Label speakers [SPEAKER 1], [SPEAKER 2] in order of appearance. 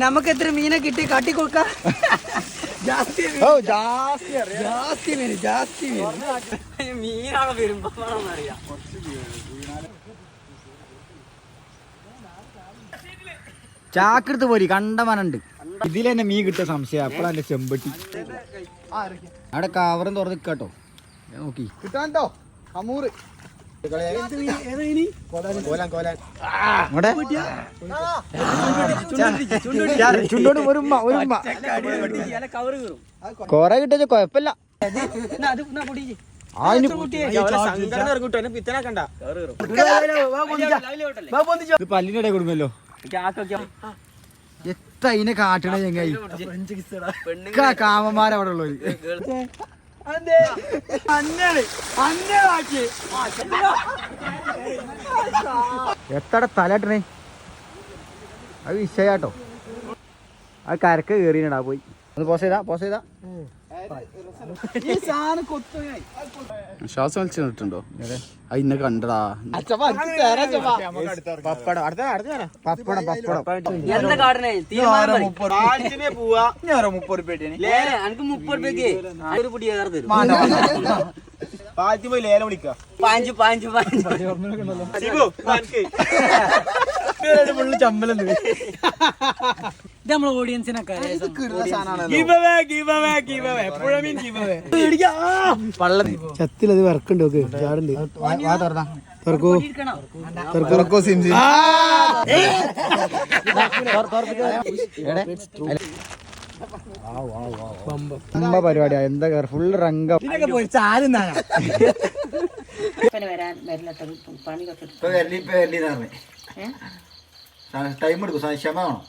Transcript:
[SPEAKER 1] നമുക്ക് എത്ര മീനെ കിട്ടി കാട്ടിക്കൊടുക്ക മീനാണോ വരുമ്പോ അറിയാം.
[SPEAKER 2] ചാക്കെടുത്ത് പോരി കണ്ടമാനുണ്ട്. ഇതിൽ തന്നെ മീൻ കിട്ടിയ സംശയം. അപ്പോഴല്ലേ ചെമ്പട്ടി അവിടെ കവറും തുറന്ന് കേട്ടോ നോക്കി കിട്ടാണ്ടോ അമൂറ് കൊറേ കിട്ടിയ കൊഴപ്പില്ല. പല്ലിന്റെ ഇടയിൽ കൊടുക്കല്ലോ. എത്ര അതിനെ കാട്ടണ ചെങ്ങായി കാമന്മാരവിടെ ഉള്ളത്. എത്ര തലട്ടണേ അത് വിഷയാട്ടോ. അത് കരക്ക് കേറിനടാ പോയി. ഒന്ന് പോസ് ചെയ്താ
[SPEAKER 3] ശ്വാസം വലിച്ചിട്ടുണ്ടോ? അതിന്നെ കണ്ടടാ.
[SPEAKER 2] പപ്പടം
[SPEAKER 1] എന്താ കാടണേ?
[SPEAKER 2] പോവാ 30
[SPEAKER 1] എനിക്ക് 30 രൂപയ്ക്ക് ഒരു പൊടി ഏറെ തരും.
[SPEAKER 2] പോയി ലേലം വിളിക്ക. ചമ്മലെന്ന്
[SPEAKER 1] നമ്മളെ ഓഡിയൻസിനൊക്കെ
[SPEAKER 2] ചത്തിലത് വർക്കുണ്ട് നോക്ക്. ചാടുണ്ട്. തുറക്കോ പരിപാടിയാ. എന്താ ഫുള്ള് റംഗം ടൈം എടുക്കും. ക്ഷമ വേണം.